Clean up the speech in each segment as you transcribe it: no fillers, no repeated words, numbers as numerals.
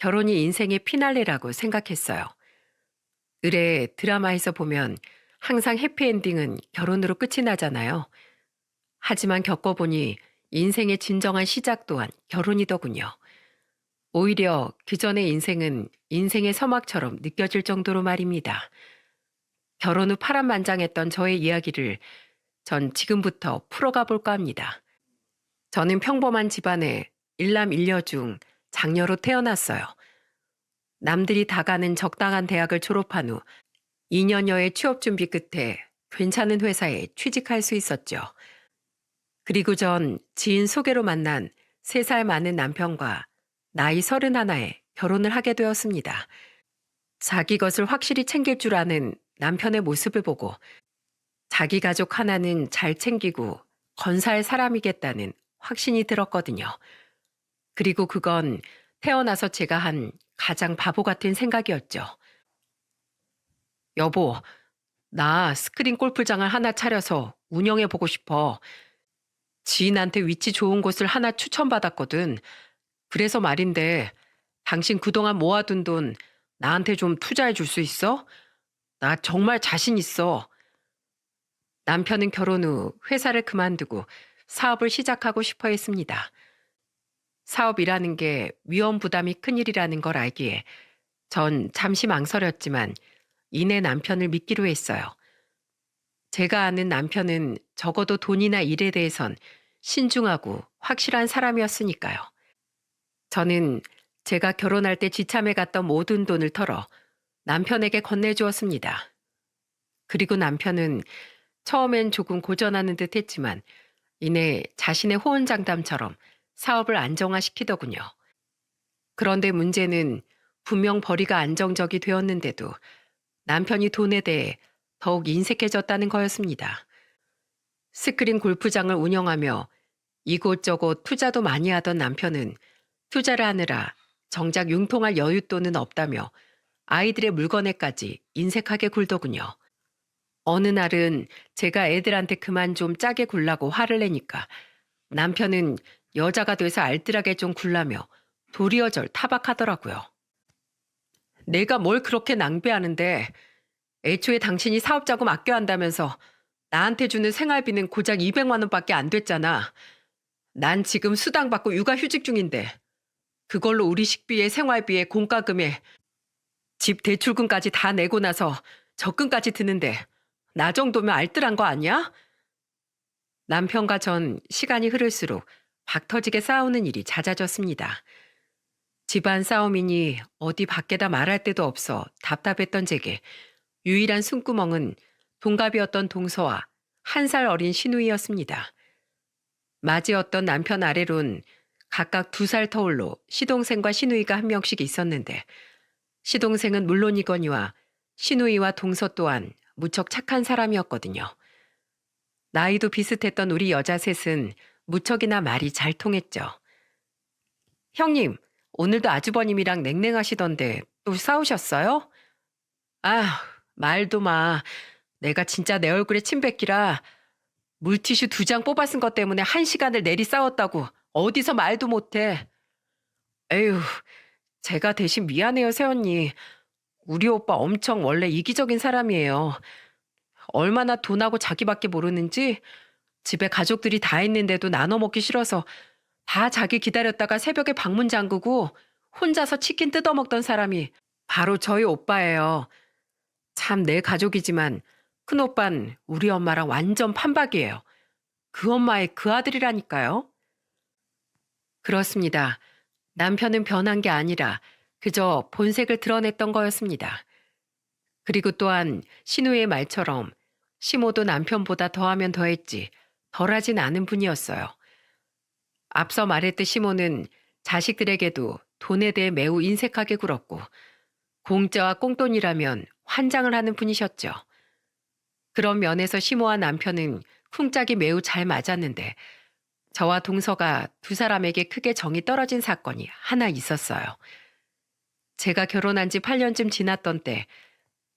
결혼이 인생의 피날레라고 생각했어요. 의뢰 드라마에서 보면 항상 해피엔딩은 결혼으로 끝이 나잖아요. 하지만 겪어보니 인생의 진정한 시작 또한 결혼이더군요. 오히려 그 전의 인생은 인생의 서막처럼 느껴질 정도로 말입니다. 결혼 후 파란만장했던 저의 이야기를 전 지금부터 풀어가 볼까 합니다. 저는 평범한 집안의 일남 일녀 중 장녀로 태어났어요. 남들이 다 가는 적당한 대학을 졸업한 후 2년여의 취업 준비 끝에 괜찮은 회사에 취직할 수 있었죠. 그리고 전 지인 소개로 만난 3살 많은 남편과 나이 31에 결혼을 하게 되었습니다. 자기 것을 확실히 챙길 줄 아는 남편의 모습을 보고 자기 가족 하나는 잘 챙기고 건사할 사람이겠다는 확신이 들었거든요. 그리고 그건 태어나서 제가 한 가장 바보 같은 생각이었죠. 여보, 나 스크린 골프장을 하나 차려서 운영해 보고 싶어. 지인한테 위치 좋은 곳을 하나 추천받았거든. 그래서 말인데, 당신 그동안 모아둔 돈 나한테 좀 투자해 줄 수 있어? 나 정말 자신 있어. 남편은 결혼 후 회사를 그만두고 사업을 시작하고 싶어 했습니다. 사업이라는 게 위험 부담이 큰일이라는 걸 알기에 전 잠시 망설였지만 이내 남편을 믿기로 했어요. 제가 아는 남편은 적어도 돈이나 일에 대해선 신중하고 확실한 사람이었으니까요. 저는 제가 결혼할 때 지참해 갔던 모든 돈을 털어 남편에게 건네주었습니다. 그리고 남편은 처음엔 조금 고전하는 듯 했지만 이내 자신의 호언장담처럼 사업을 안정화시키더군요. 그런데 문제는 분명 벌이가 안정적이 되었는데도 남편이 돈에 대해 더욱 인색해졌다는 거였습니다. 스크린 골프장을 운영하며 이곳저곳 투자도 많이 하던 남편은 투자를 하느라 정작 융통할 여윳돈은 없다며 아이들의 물건에까지 인색하게 굴더군요. 어느 날은 제가 애들한테 그만 좀 짜게 굴라고 화를 내니까 남편은 여자가 돼서 알뜰하게 좀 굴라며 도리어 절 타박하더라고요. 내가 뭘 그렇게 낭비하는데 애초에 당신이 사업자금 아껴 한다면서 나한테 주는 생활비는 고작 200만 원밖에 안 됐잖아. 난 지금 수당 받고 육아휴직 중인데 그걸로 우리 식비에 생활비에 공과금에 집 대출금까지 다 내고 나서 적금까지 드는데 나 정도면 알뜰한 거 아니야? 남편과 전 시간이 흐를수록 박 터지게 싸우는 일이 잦아졌습니다. 집안 싸움이니 어디 밖에다 말할 데도 없어 답답했던 제게 유일한 숨구멍은 동갑이었던 동서와 1살 어린 시누이였습니다. 맞이었던 남편 아래론 각각 2살 터울로 시동생과 시누이가 한 명씩 있었는데 시동생은 물론이거니와 시누이와 동서 또한 무척 착한 사람이었거든요. 나이도 비슷했던 우리 여자 셋은 무척이나 말이 잘 통했죠. 형님, 오늘도 아주버님이랑 냉랭하시던데 또 싸우셨어요? 아, 말도 마. 내가 진짜 내 얼굴에 침 뱉기라 물티슈 2장 뽑아 쓴 것 때문에 1시간을 내리 싸웠다고 어디서 말도 못해. 에휴, 제가 대신 미안해요, 새언니. 우리 오빠 엄청 원래 이기적인 사람이에요. 얼마나 돈하고 자기밖에 모르는지 집에 가족들이 다 있는데도 나눠 먹기 싫어서 다 자기 기다렸다가 새벽에 방문 잠그고 혼자서 치킨 뜯어먹던 사람이 바로 저희 오빠예요. 참 내 가족이지만 큰오빤 우리 엄마랑 완전 판박이에요. 그 엄마의 그 아들이라니까요. 그렇습니다. 남편은 변한 게 아니라 그저 본색을 드러냈던 거였습니다. 그리고 또한 신우의 말처럼 시모도 남편보다 더하면 더했지 덜하진 않은 분이었어요. 앞서 말했듯 시모는 자식들에게도 돈에 대해 매우 인색하게 굴었고 공짜와 꽁돈이라면 환장을 하는 분이셨죠. 그런 면에서 시모와 남편은 쿵짝이 매우 잘 맞았는데 저와 동서가 2사람에게 크게 정이 떨어진 사건이 하나 있었어요. 제가 결혼한 지 8년쯤 지났던 때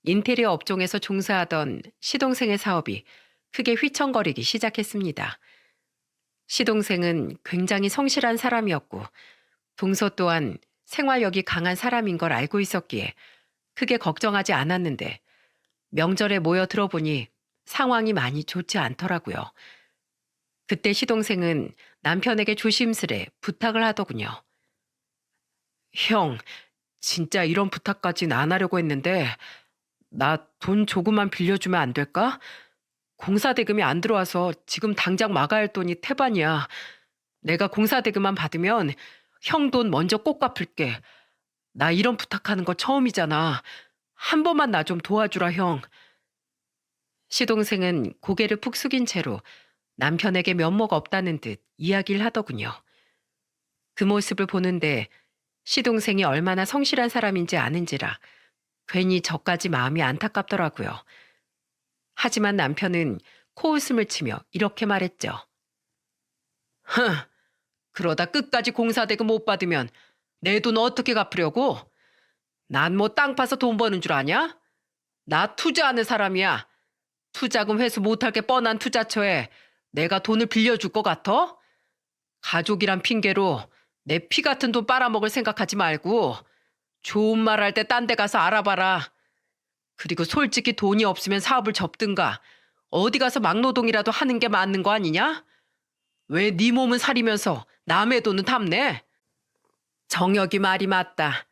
인테리어 업종에서 종사하던 시동생의 사업이 크게 휘청거리기 시작했습니다. 시동생은 굉장히 성실한 사람이었고 동서 또한 생활력이 강한 사람인 걸 알고 있었기에 크게 걱정하지 않았는데 명절에 모여 들어보니 상황이 많이 좋지 않더라고요. 그때 시동생은 남편에게 조심스레 부탁을 하더군요. 형, 진짜 이런 부탁까진 안 하려고 했는데 나 돈 조금만 빌려주면 안 될까? 공사 대금이 안 들어와서 지금 당장 막아야 할 돈이 태반이야. 내가 공사 대금만 받으면 형 돈 먼저 꼭 갚을게. 나 이런 부탁하는 거 처음이잖아. 한 번만 나 좀 도와주라, 형. 시동생은 고개를 푹 숙인 채로 남편에게 면목 없다는 듯 이야기를 하더군요. 그 모습을 보는데 시동생이 얼마나 성실한 사람인지 아는지라 괜히 저까지 마음이 안타깝더라고요. 하지만 남편은 코웃음을 치며 이렇게 말했죠. 흥, 그러다 끝까지 공사대금 못 받으면 내 돈 어떻게 갚으려고? 난 뭐 땅 파서 돈 버는 줄 아냐? 나 투자하는 사람이야. 투자금 회수 못할 게 뻔한 투자처에 내가 돈을 빌려줄 것 같아? 가족이란 핑계로 내 피 같은 돈 빨아먹을 생각하지 말고 좋은 말 할 때 딴 데 가서 알아봐라. 그리고 솔직히 돈이 없으면 사업을 접든가 어디 가서 막노동이라도 하는 게 맞는 거 아니냐? 왜 네 몸은 사리면서 남의 돈은 탐내? 정혁이 말이 맞다.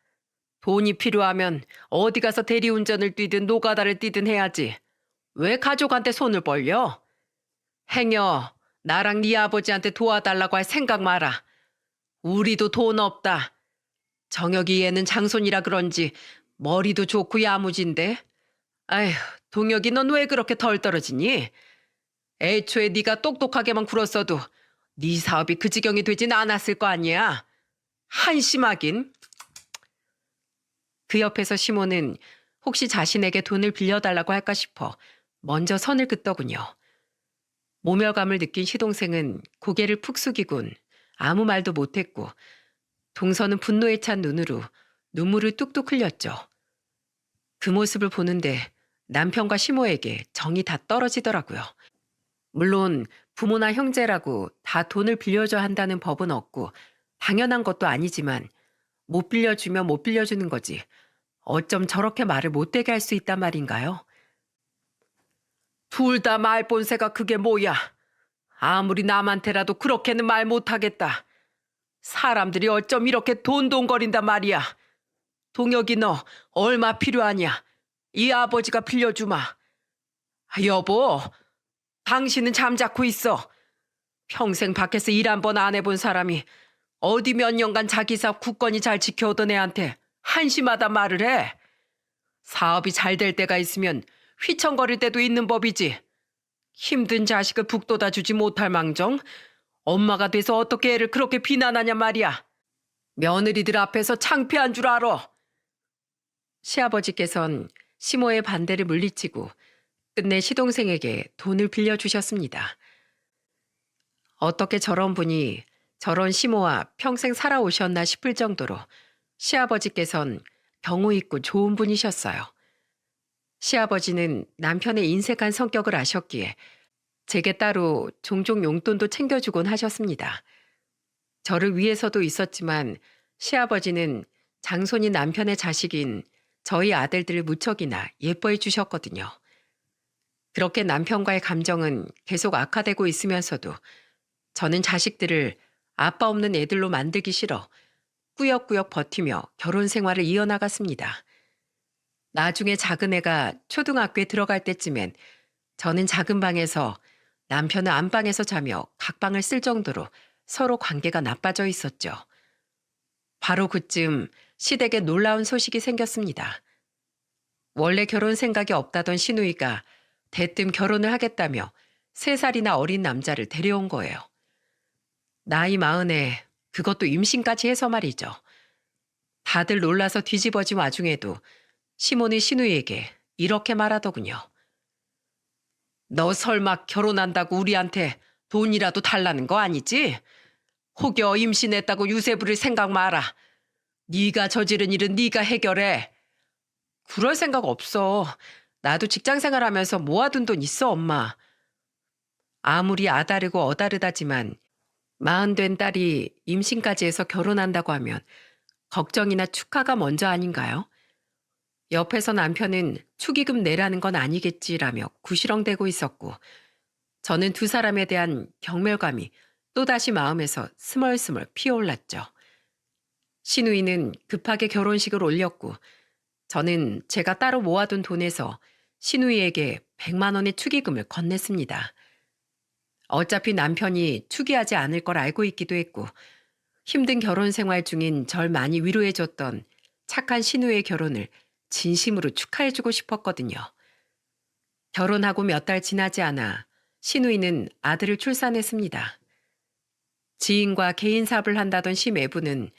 돈이 필요하면 어디 가서 대리운전을 뛰든 노가다를 뛰든 해야지. 왜 가족한테 손을 벌려? 행여 나랑 네 아버지한테 도와달라고 할 생각 마라. 우리도 돈 없다. 정혁이 얘는 장손이라 그런지 머리도 좋고 야무진데. 아휴, 동혁이 넌 왜 그렇게 덜 떨어지니? 애초에 네가 똑똑하게만 굴었어도 네 사업이 그 지경이 되진 않았을 거 아니야. 한심하긴. 그 옆에서 시모는 혹시 자신에게 돈을 빌려달라고 할까 싶어 먼저 선을 긋더군요. 모멸감을 느낀 시동생은 고개를 푹 숙이곤 아무 말도 못했고 동서는 분노에 찬 눈으로 눈물을 뚝뚝 흘렸죠. 그 모습을 보는데 남편과 시모에게 정이 다 떨어지더라고요. 물론 부모나 형제라고 다 돈을 빌려줘야 한다는 법은 없고 당연한 것도 아니지만 못 빌려주면 못 빌려주는 거지. 어쩜 저렇게 말을 못되게 할 수 있단 말인가요? 둘 다 말본새가 그게 뭐야. 아무리 남한테라도 그렇게는 말 못하겠다. 사람들이 어쩜 이렇게 돈돈거린단 말이야. 동혁이 너 얼마 필요하냐? 이 아버지가 빌려주마. 여보, 당신은 잠자코 있어. 평생 밖에서 일 한 번 안 해본 사람이 어디 몇 년간 자기 사업 굳건히 잘 지켜오던 애한테 한심하다 말을 해. 사업이 잘 될 때가 있으면 휘청거릴 때도 있는 법이지. 힘든 자식을 북돋아 주지 못할 망정 엄마가 돼서 어떻게 애를 그렇게 비난하냐 말이야. 며느리들 앞에서 창피한 줄 알아. 시아버지께선 시모의 반대를 물리치고 끝내 시동생에게 돈을 빌려주셨습니다. 어떻게 저런 분이 저런 시모와 평생 살아오셨나 싶을 정도로 시아버지께선 경우 있고 좋은 분이셨어요. 시아버지는 남편의 인색한 성격을 아셨기에 제게 따로 종종 용돈도 챙겨주곤 하셨습니다. 저를 위해서도 있었지만 시아버지는 장손인 남편의 자식인 저희 아들들을 무척이나 예뻐해 주셨거든요. 그렇게 남편과의 감정은 계속 악화되고 있으면서도 저는 자식들을 아빠 없는 애들로 만들기 싫어 꾸역꾸역 버티며 결혼 생활을 이어나갔습니다. 나중에 작은 애가 초등학교에 들어갈 때쯤엔 저는 작은 방에서 남편은 안방에서 자며 각방을 쓸 정도로 서로 관계가 나빠져 있었죠. 바로 그쯤 시댁에 놀라운 소식이 생겼습니다. 원래 결혼 생각이 없다던 시누이가 대뜸 결혼을 하겠다며 3살이나 어린 남자를 데려온 거예요. 나이 40에 그것도 임신까지 해서 말이죠. 다들 놀라서 뒤집어진 와중에도 시몬이 시누이에게 이렇게 말하더군요. 너 설마 결혼한다고 우리한테 돈이라도 달라는 거 아니지? 혹여 임신했다고 유세 부릴 생각 마라. 네가 저지른 일은 네가 해결해. 그럴 생각 없어. 나도 직장 생활하면서 모아둔 돈 있어, 엄마. 아무리 아다르고 어다르다지만 40 된 딸이 임신까지 해서 결혼한다고 하면 걱정이나 축하가 먼저 아닌가요? 옆에서 남편은 축의금 내라는 건 아니겠지라며 구시렁대고 있었고, 저는 두 사람에 대한 경멸감이 또다시 마음에서 스멀스멀 피어올랐죠. 신우이는 급하게 결혼식을 올렸고, 저는 제가 따로 모아둔 돈에서 신우이에게 100만 원의 축의금을 건넸습니다. 어차피 남편이 축의하지 않을 걸 알고 있기도 했고, 힘든 결혼 생활 중인 절 많이 위로해줬던 착한 신우의 결혼을 진심으로 축하해주고 싶었거든요. 결혼하고 몇 달 지나지 않아 신우이는 아들을 출산했습니다. 지인과 개인 사업을 한다던 심애부는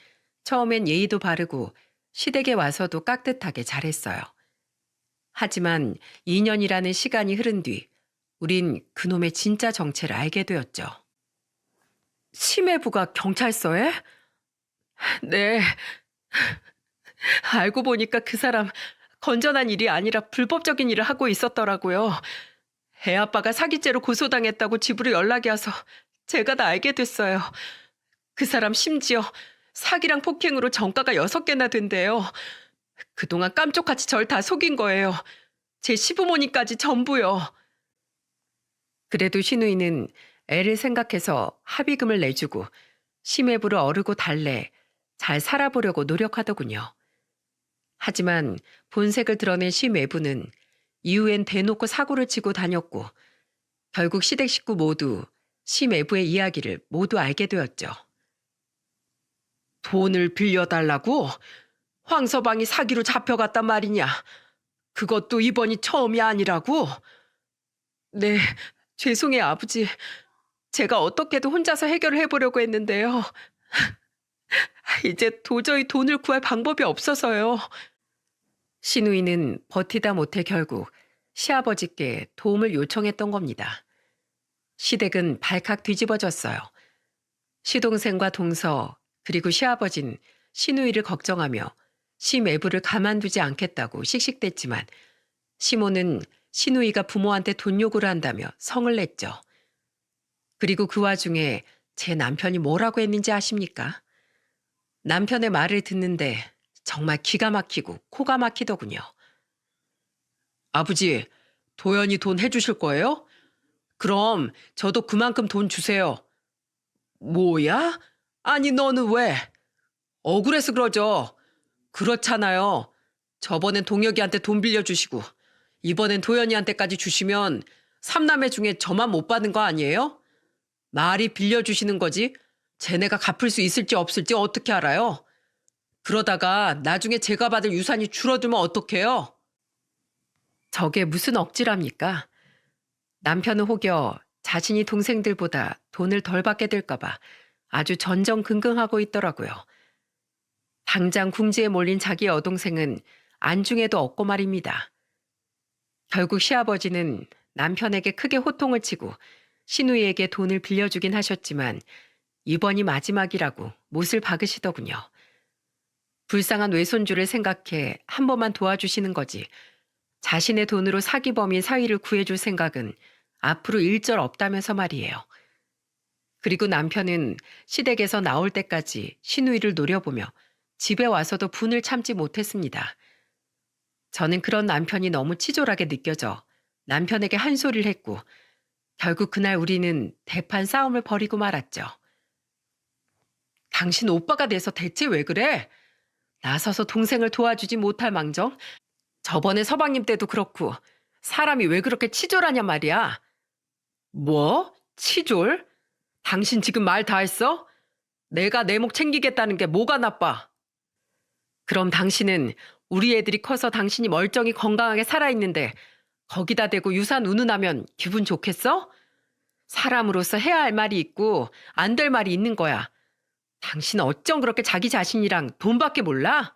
처음엔 예의도 바르고 시댁에 와서도 깍듯하게 잘했어요. 하지만 2년이라는 시간이 흐른 뒤 우린 그놈의 진짜 정체를 알게 되었죠. 심애부가 경찰서에? 네. 알고 보니까 그 사람 건전한 일이 아니라 불법적인 일을 하고 있었더라고요. 애 아빠가 사기죄로 고소당했다고 집으로 연락이 와서 제가 다 알게 됐어요. 그 사람 심지어 사기랑 폭행으로 전과가 6개나 된대요. 그동안 깜짝같이 절 다 속인 거예요. 제 시부모님까지 전부요. 그래도 신우이는 애를 생각해서 합의금을 내주고 심해부를 어르고 달래 잘 살아보려고 노력하더군요. 하지만 본색을 드러낸 심외부는 이후엔 대놓고 사고를 치고 다녔고 결국 시댁 식구 모두 심외부의 이야기를 모두 알게 되었죠. 돈을 빌려달라고? 황서방이 사기로 잡혀갔단 말이냐? 그것도 이번이 처음이 아니라고? 네, 죄송해요 아버지. 제가 어떻게든 혼자서 해결을 해보려고 했는데요. 이제 도저히 돈을 구할 방법이 없어서요. 신우이는 버티다 못해 결국 시아버지께 도움을 요청했던 겁니다. 시댁은 발칵 뒤집어졌어요. 시동생과 동서 그리고 시아버진 신우이를 걱정하며 시매부를 가만두지 않겠다고 씩씩댔지만 시모는 신우이가 부모한테 돈 요구를 한다며 성을 냈죠. 그리고 그 와중에 제 남편이 뭐라고 했는지 아십니까? 남편의 말을 듣는데 정말 기가 막히고 코가 막히더군요. 아버지, 도연이 돈 해주실 거예요? 그럼 저도 그만큼 돈 주세요. 뭐야? 아니 너는 왜? 억울해서 그러죠. 그렇잖아요. 저번엔 동혁이한테 돈 빌려주시고 이번엔 도연이한테까지 주시면 삼남매 중에 저만 못 받는 거 아니에요? 말이 빌려주시는 거지 쟤네가 갚을 수 있을지 없을지 어떻게 알아요? 그러다가 나중에 제가 받을 유산이 줄어들면 어떡해요? 저게 무슨 억지랍니까? 남편은 혹여 자신이 동생들보다 돈을 덜 받게 될까봐 아주 전전긍긍하고 있더라고요. 당장 궁지에 몰린 자기 여동생은 안중에도 없고 말입니다. 결국 시아버지는 남편에게 크게 호통을 치고 신우이에게 돈을 빌려주긴 하셨지만 이번이 마지막이라고 못을 박으시더군요. 불쌍한 외손주를 생각해 한 번만 도와주시는 거지 자신의 돈으로 사기범인 사위를 구해줄 생각은 앞으로 일절 없다면서 말이에요. 그리고 남편은 시댁에서 나올 때까지 신우이를 노려보며 집에 와서도 분을 참지 못했습니다. 저는 그런 남편이 너무 치졸하게 느껴져 남편에게 한 소리를 했고 결국 그날 우리는 대판 싸움을 벌이고 말았죠. 당신 오빠가 돼서 대체 왜 그래? 나서서 동생을 도와주지 못할 망정? 저번에 서방님 때도 그렇고 사람이 왜 그렇게 치졸하냐 말이야. 뭐? 치졸? 당신 지금 말 다 했어? 내가 내 목 챙기겠다는 게 뭐가 나빠? 그럼 당신은 우리 애들이 커서 당신이 멀쩡히 건강하게 살아있는데 거기다 대고 유산 운운하면 기분 좋겠어? 사람으로서 해야 할 말이 있고 안 될 말이 있는 거야. 당신 어쩜 그렇게 자기 자신이랑 돈밖에 몰라?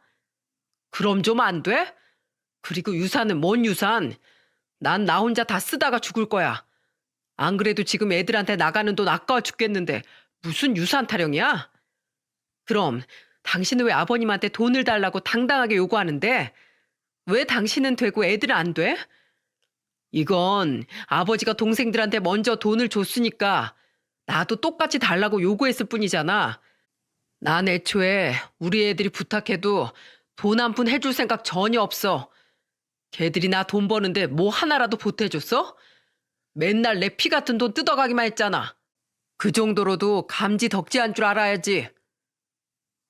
그럼 좀 안 돼? 그리고 유산은 뭔 유산? 난 나 혼자 다 쓰다가 죽을 거야. 안 그래도 지금 애들한테 나가는 돈 아까워 죽겠는데 무슨 유산 타령이야? 그럼 당신은 왜 아버님한테 돈을 달라고 당당하게 요구하는데 왜 당신은 되고 애들은 안 돼? 이건 아버지가 동생들한테 먼저 돈을 줬으니까 나도 똑같이 달라고 요구했을 뿐이잖아. 난 애초에 우리 애들이 부탁해도 돈 한 푼 해줄 생각 전혀 없어. 걔들이 나 돈 버는데 뭐 하나라도 보태줬어? 맨날 내 피 같은 돈 뜯어가기만 했잖아. 그 정도로도 감지 덕지한 줄 알아야지.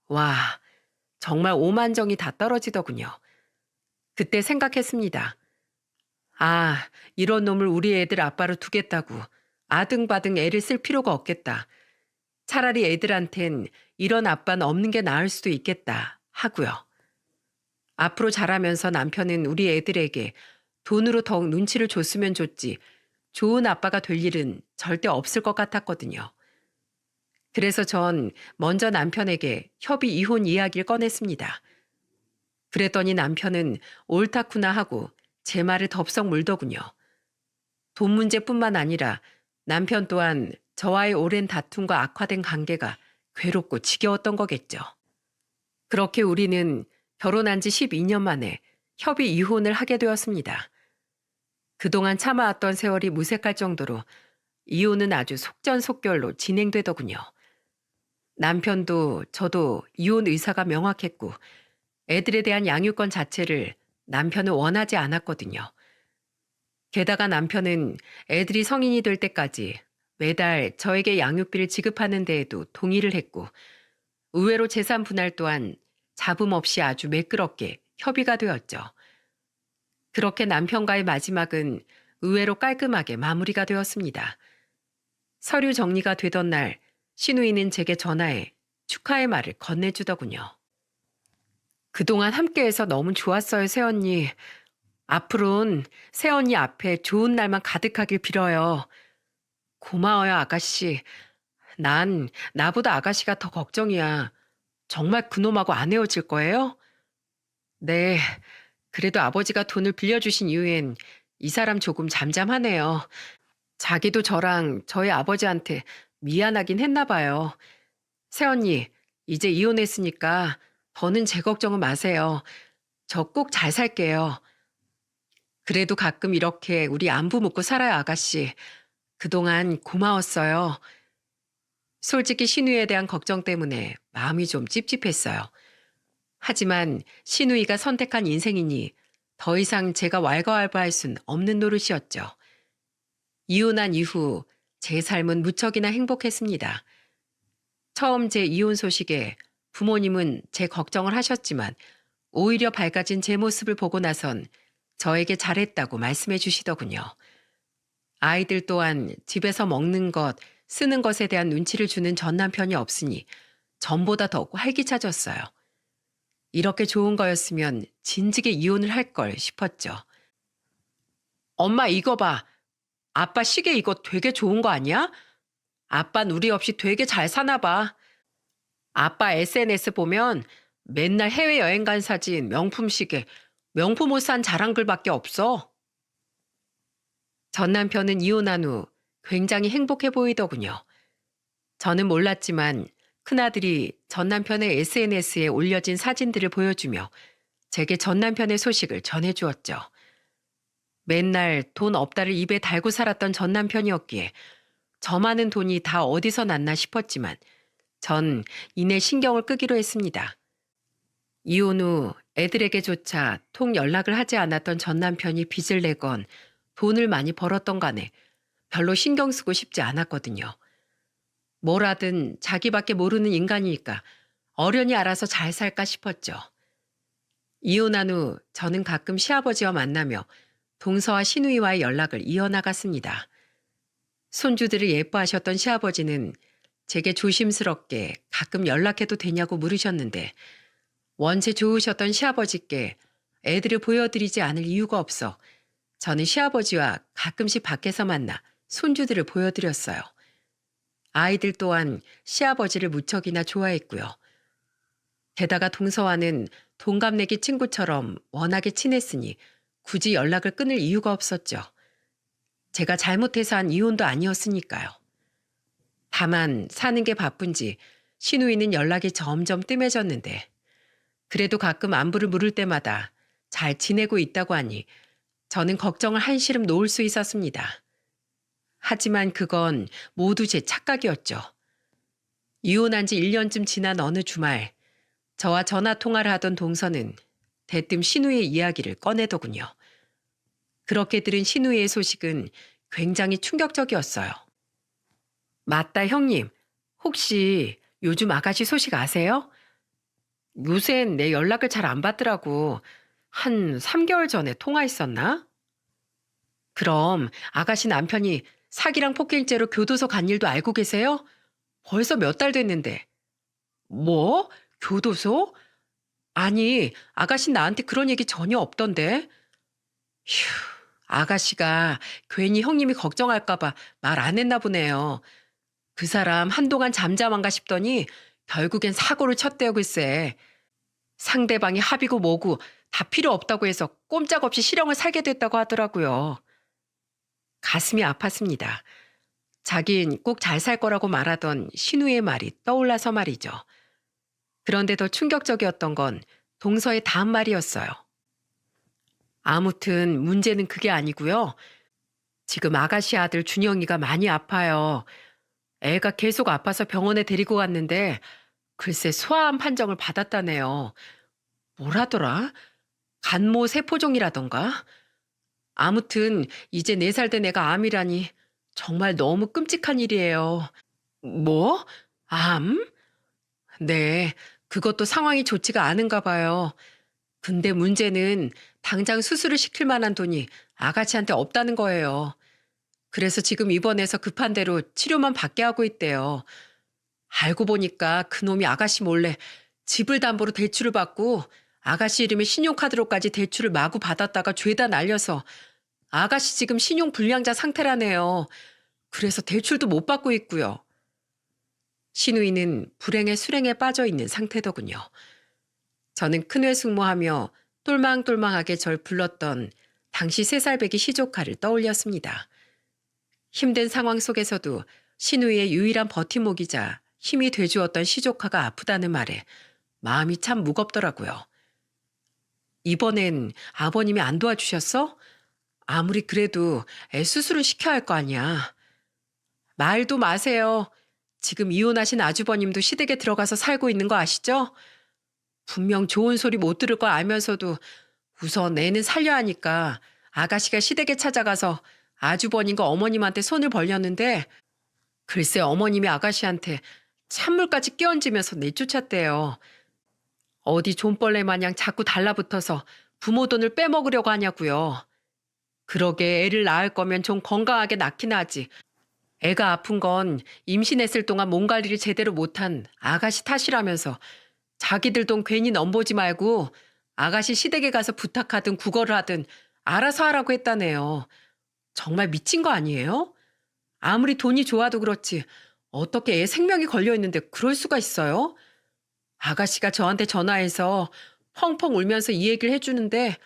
와, 정말 오만정이 다 떨어지더군요. 그때 생각했습니다. 아, 이런 놈을 우리 애들 아빠로 두겠다고 아등바등 애를 쓸 필요가 없겠다. 차라리 애들한텐 이런 아빠는 없는 게 나을 수도 있겠다 하고요. 앞으로 자라면서 남편은 우리 애들에게 돈으로 더욱 눈치를 줬으면 좋지 좋은 아빠가 될 일은 절대 없을 것 같았거든요. 그래서 전 먼저 남편에게 협의 이혼 이야기를 꺼냈습니다. 그랬더니 남편은 옳다구나 하고 제 말을 덥석 물더군요. 돈 문제뿐만 아니라 남편 또한 저와의 오랜 다툼과 악화된 관계가 괴롭고 지겨웠던 거겠죠. 그렇게 우리는 결혼한 지 12년 만에 협의 이혼을 하게 되었습니다. 그동안 참아왔던 세월이 무색할 정도로 이혼은 아주 속전속결로 진행되더군요. 남편도 저도 이혼 의사가 명확했고 애들에 대한 양육권 자체를 남편은 원하지 않았거든요. 게다가 남편은 애들이 성인이 될 때까지 매달 저에게 양육비를 지급하는 데에도 동의를 했고 의외로 재산 분할 또한 잡음 없이 아주 매끄럽게 협의가 되었죠. 그렇게 남편과의 마지막은 의외로 깔끔하게 마무리가 되었습니다. 서류 정리가 되던 날 시누이는 제게 전화해 축하의 말을 건네주더군요. 그동안 함께해서 너무 좋았어요, 새언니. 앞으로는 새언니 앞에 좋은 날만 가득하길 빌어요. 고마워요, 아가씨. 난 나보다 아가씨가 더 걱정이야. 정말 그놈하고 안 헤어질 거예요? 네. 그래도 아버지가 돈을 빌려주신 이후엔 이 사람 조금 잠잠하네요. 자기도 저랑 저희 아버지한테 미안하긴 했나 봐요. 새언니, 이제 이혼했으니까 더는 제 걱정은 마세요. 저 꼭 잘 살게요. 그래도 가끔 이렇게 우리 안부 묻고 살아요, 아가씨. 그동안 고마웠어요. 솔직히 신우이에 대한 걱정 때문에 마음이 좀 찝찝했어요. 하지만 신우이가 선택한 인생이니 더 이상 제가 왈가왈부할 순 없는 노릇이었죠. 이혼한 이후 제 삶은 무척이나 행복했습니다. 처음 제 이혼 소식에 부모님은 제 걱정을 하셨지만 오히려 밝아진 제 모습을 보고 나선 저에게 잘했다고 말씀해 주시더군요. 아이들 또한 집에서 먹는 것, 쓰는 것에 대한 눈치를 주는 전 남편이 없으니 전보다 더욱 활기차졌어요. 이렇게 좋은 거였으면 진즉에 이혼을 할 걸 싶었죠. 엄마 이거 봐. 아빠 시계 이거 되게 좋은 거 아니야? 아빤 우리 없이 되게 잘 사나 봐. 아빠 SNS 보면 맨날 해외여행 간 사진, 명품 시계, 명품 옷 산 자랑글밖에 없어. 전 남편은 이혼한 후 굉장히 행복해 보이더군요. 저는 몰랐지만 큰아들이 전 남편의 SNS에 올려진 사진들을 보여주며 제게 전 남편의 소식을 전해주었죠. 맨날 돈 없다를 입에 달고 살았던 전 남편이었기에 저 많은 돈이 다 어디서 났나 싶었지만 전 이내 신경을 끄기로 했습니다. 이혼 후 애들에게조차 통 연락을 하지 않았던 전 남편이 빚을 내건 돈을 많이 벌었던 간에 별로 신경 쓰고 싶지 않았거든요. 뭘 하든 자기밖에 모르는 인간이니까 어련히 알아서 잘 살까 싶었죠. 이혼한 후 저는 가끔 시아버지와 만나며 동서와 시누이와의 연락을 이어나갔습니다. 손주들을 예뻐하셨던 시아버지는 제게 조심스럽게 가끔 연락해도 되냐고 물으셨는데 원체 좋으셨던 시아버지께 애들을 보여드리지 않을 이유가 없어 저는 시아버지와 가끔씩 밖에서 만나 손주들을 보여드렸어요. 아이들 또한 시아버지를 무척이나 좋아했고요. 게다가 동서와는 동갑내기 친구처럼 워낙에 친했으니 굳이 연락을 끊을 이유가 없었죠. 제가 잘못해서 한 이혼도 아니었으니까요. 다만 사는 게 바쁜지 시누이는 연락이 점점 뜸해졌는데 그래도 가끔 안부를 물을 때마다 잘 지내고 있다고 하니 저는 걱정을 한시름 놓을 수 있었습니다. 하지만 그건 모두 제 착각이었죠. 이혼한 지 1년쯤 지난 어느 주말, 저와 전화 통화를 하던 동서는 대뜸 신우의 이야기를 꺼내더군요. 그렇게 들은 신우의 소식은 굉장히 충격적이었어요. 맞다, 형님. 혹시 요즘 아가씨 소식 아세요? 요샌 내 연락을 잘 안 받더라고. 한 3개월 전에 통화했었나? 그럼 아가씨 남편이 사기랑 폭행죄로 교도소 간 일도 알고 계세요? 벌써 몇 달 됐는데. 뭐? 교도소? 아니, 아가씨 나한테 그런 얘기 전혀 없던데. 휴, 아가씨가 괜히 형님이 걱정할까봐 말 안 했나 보네요. 그 사람 한동안 잠잠한가 싶더니 결국엔 사고를 쳤대요, 글쎄. 상대방이 합의고 뭐고 다 필요 없다고 해서 꼼짝없이 실형을 살게 됐다고 하더라고요. 가슴이 아팠습니다. 자긴 꼭 잘 살 거라고 말하던 신우의 말이 떠올라서 말이죠. 그런데 더 충격적이었던 건 동서의 다음 말이었어요. 아무튼 문제는 그게 아니고요. 지금 아가씨 아들 준영이가 많이 아파요. 애가 계속 아파서 병원에 데리고 갔는데 글쎄 소아암 판정을 받았다네요. 뭐라더라? 간모 세포종이라던가? 아무튼 이제 4살 된 애가 암이라니 정말 너무 끔찍한 일이에요. 뭐? 암? 네, 그것도 상황이 좋지가 않은가 봐요. 근데 문제는 당장 수술을 시킬 만한 돈이 아가씨한테 없다는 거예요. 그래서 지금 입원해서 급한 대로 치료만 받게 하고 있대요. 알고 보니까 그놈이 아가씨 몰래 집을 담보로 대출을 받고 아가씨 이름의 신용카드로까지 대출을 마구 받았다가 죄다 날려서 아가씨 지금 신용 불량자 상태라네요. 그래서 대출도 못 받고 있고요. 신우이는 불행의 수랭에 빠져 있는 상태더군요. 저는 큰외숙모하며 똘망똘망하게 절 불렀던 당시 3살배기 시조카를 떠올렸습니다. 힘든 상황 속에서도 신우이의 유일한 버팀목이자 힘이 돼주었던 시조카가 아프다는 말에 마음이 참 무겁더라고요. 이번엔 아버님이 안 도와주셨어? 아무리 그래도 애 수술을 시켜야 할 거 아니야. 말도 마세요. 지금 이혼하신 아주버님도 시댁에 들어가서 살고 있는 거 아시죠? 분명 좋은 소리 못 들을 걸 알면서도 우선 애는 살려야 하니까 아가씨가 시댁에 찾아가서 아주버님과 어머님한테 손을 벌렸는데 글쎄 어머님이 아가씨한테 찬물까지 끼얹으면서 내쫓았대요. 어디 존벌레 마냥 자꾸 달라붙어서 부모 돈을 빼먹으려고 하냐고요. 그러게 애를 낳을 거면 좀 건강하게 낳긴 하지. 애가 아픈 건 임신했을 동안 몸 관리를 제대로 못한 아가씨 탓이라면서 자기들 돈 괜히 넘보지 말고 아가씨 시댁에 가서 부탁하든 구걸을 하든 알아서 하라고 했다네요. 정말 미친 거 아니에요? 아무리 돈이 좋아도 그렇지 어떻게 애 생명이 걸려 있는데 그럴 수가 있어요? 아가씨가 저한테 전화해서 펑펑 울면서 이 얘기를 해주는데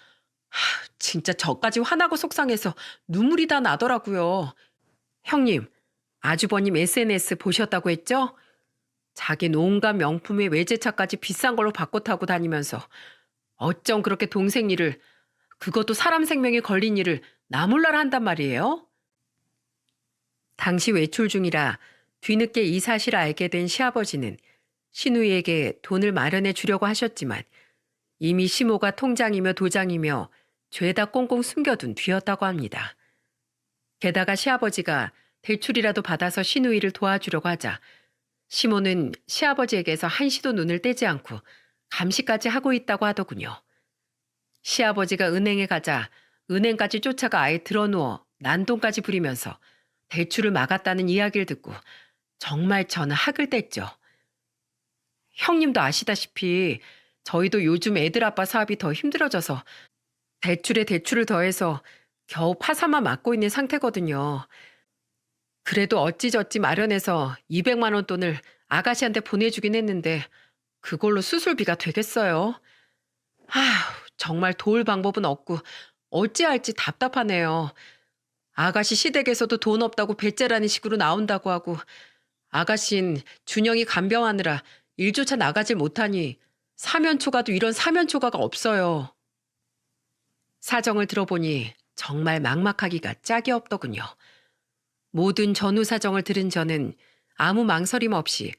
진짜 저까지 화나고 속상해서 눈물이 다 나더라고요. 형님, 아주버님 SNS 보셨다고 했죠? 자긴 온갖 명품의 외제차까지 비싼 걸로 바꿔 타고 다니면서 어쩜 그렇게 동생 일을, 그것도 사람 생명이 걸린 일을 나 몰라라 한단 말이에요? 당시 외출 중이라 뒤늦게 이 사실을 알게 된 시아버지는 신우이에게 돈을 마련해 주려고 하셨지만 이미 시모가 통장이며 도장이며 죄다 꽁꽁 숨겨둔 뒤였다고 합니다. 게다가 시아버지가 대출이라도 받아서 신우이를 도와주려고 하자 시모는 시아버지에게서 한시도 눈을 떼지 않고 감시까지 하고 있다고 하더군요. 시아버지가 은행에 가자 은행까지 쫓아가 아예 드러누워 난동까지 부리면서 대출을 막았다는 이야기를 듣고 정말 저는 학을 뗐죠. 형님도 아시다시피 저희도 요즘 애들 아빠 사업이 더 힘들어져서 대출에 대출을 더해서 겨우 파산만 맞고 있는 상태거든요. 그래도 어찌저찌 마련해서 200만 원 돈을 아가씨한테 보내주긴 했는데 그걸로 수술비가 되겠어요? 정말 도울 방법은 없고 어찌할지 답답하네요. 아가씨 시댁에서도 돈 없다고 배째라는 식으로 나온다고 하고 아가씨는 준영이 간병하느라 일조차 나가질 못하니 사면초가도 이런 사면초가가 없어요. 사정을 들어보니 정말 막막하기가 짝이 없더군요. 모든 전후 사정을 들은 저는 아무 망설임 없이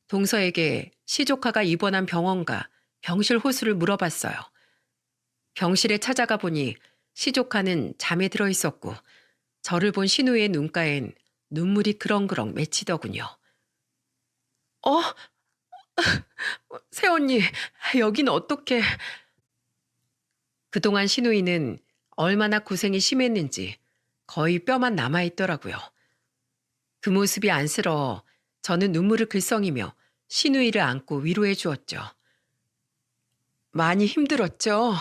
동서에게 시조카가 입원한 병원과 병실 호수를 물어봤어요. 병실에 찾아가 보니 시조카는 잠에 들어 있었고 저를 본 신우의 눈가엔 눈물이 그렁그렁 맺히더군요. 어? 새언니, 여긴 어떻게... 그동안 신우이는 얼마나 고생이 심했는지 거의 뼈만 남아있더라고요. 그 모습이 안쓰러워 저는 눈물을 글썽이며 신우이를 안고 위로해 주었죠. 많이 힘들었죠?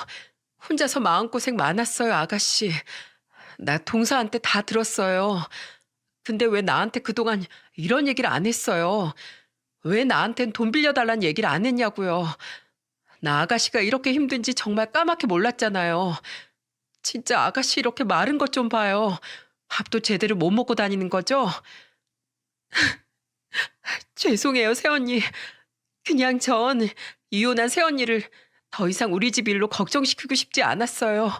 혼자서 마음고생 많았어요, 아가씨. 나 동서한테 다 들었어요. 근데 왜 나한테 그동안 이런 얘기를 안 했어요? 왜 나한텐 돈 빌려달란 얘기를 안 했냐고요. 나 아가씨가 이렇게 힘든지 정말 까맣게 몰랐잖아요. 진짜 아가씨 이렇게 마른 것 좀 봐요. 밥도 제대로 못 먹고 다니는 거죠? 죄송해요, 새언니. 그냥 전 이혼한 새언니를 더 이상 우리 집 일로 걱정시키고 싶지 않았어요.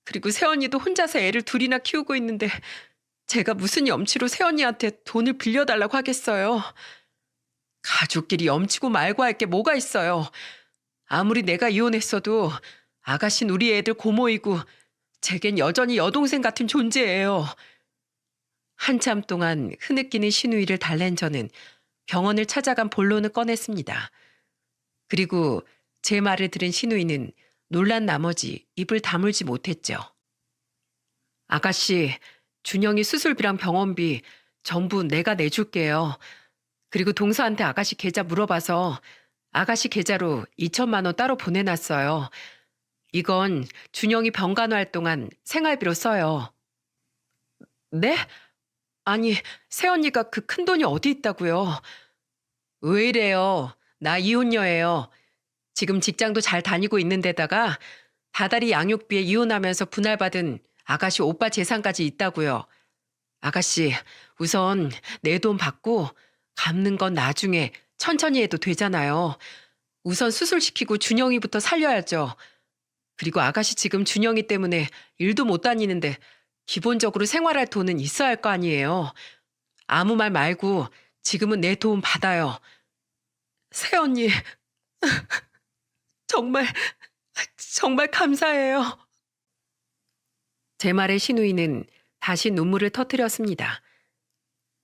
그리고 새언니도 혼자서 애를 둘이나 키우고 있는데 제가 무슨 염치로 새언니한테 돈을 빌려달라고 하겠어요. 가족끼리 염치고 말고 할 게 뭐가 있어요. 아무리 내가 이혼했어도 아가씨는 우리 애들 고모이고 제겐 여전히 여동생 같은 존재예요. 한참 동안 흐느끼는 신우이를 달랜 저는 병원을 찾아간 본론을 꺼냈습니다. 그리고 제 말을 들은 신우이는 놀란 나머지 입을 다물지 못했죠. 아가씨, 준영이 수술비랑 병원비 전부 내가 내줄게요. 그리고 동서한테 아가씨 계좌 물어봐서 아가씨 계좌로 2천만 원 따로 보내놨어요. 이건 준영이 병간 활동한 생활비로 써요. 네? 아니, 새언니가 그 큰돈이 어디 있다고요? 왜 이래요? 나 이혼녀예요. 지금 직장도 잘 다니고 있는 데다가 다달이 양육비에 이혼하면서 분할받은 아가씨 오빠 재산까지 있다고요. 아가씨, 우선 내 돈 받고 갚는 건 나중에 천천히 해도 되잖아요. 우선 수술시키고 준영이부터 살려야죠. 그리고 아가씨 지금 준영이 때문에 일도 못 다니는데 기본적으로 생활할 돈은 있어야 할 거 아니에요. 아무 말 말고 지금은 내 도움 받아요. 새언니, 정말, 정말 감사해요. 제 말에 신우이는 다시 눈물을 터뜨렸습니다.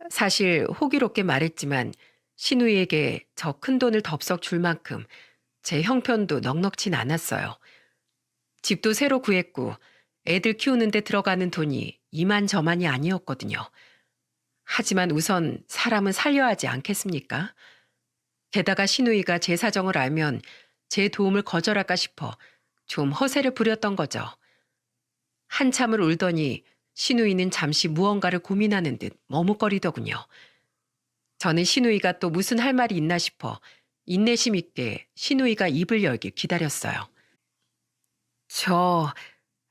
사실 호기롭게 말했지만 신우이에게 저 큰돈을 덥석 줄 만큼 제 형편도 넉넉진 않았어요. 집도 새로 구했고 애들 키우는데 들어가는 돈이 이만저만이 아니었거든요. 하지만 우선 사람은 살려야 하지 않겠습니까? 게다가 신우이가 제 사정을 알면 제 도움을 거절할까 싶어 좀 허세를 부렸던 거죠. 한참을 울더니 신우이는 잠시 무언가를 고민하는 듯 머뭇거리더군요. 저는 신우이가 또 무슨 할 말이 있나 싶어 인내심 있게 신우이가 입을 열길 기다렸어요.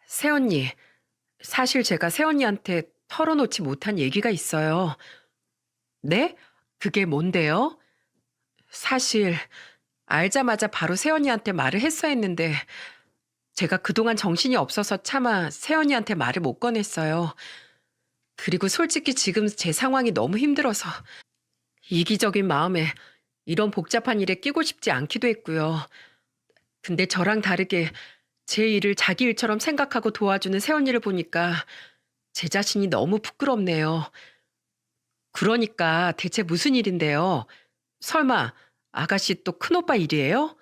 새언니, 사실 제가 새언니한테 털어놓지 못한 얘기가 있어요. 네? 그게 뭔데요? 사실 알자마자 바로 새언니한테 말을 했어야 했는데 제가 그동안 정신이 없어서 차마 새언니한테 말을 못 꺼냈어요. 그리고 솔직히 지금 제 상황이 너무 힘들어서 이기적인 마음에 이런 복잡한 일에 끼고 싶지 않기도 했고요. 근데 저랑 다르게 제 일을 자기 일처럼 생각하고 도와주는 새언니를 보니까 제 자신이 너무 부끄럽네요. 그러니까 대체 무슨 일인데요? 설마 아가씨 또 큰오빠 일이에요?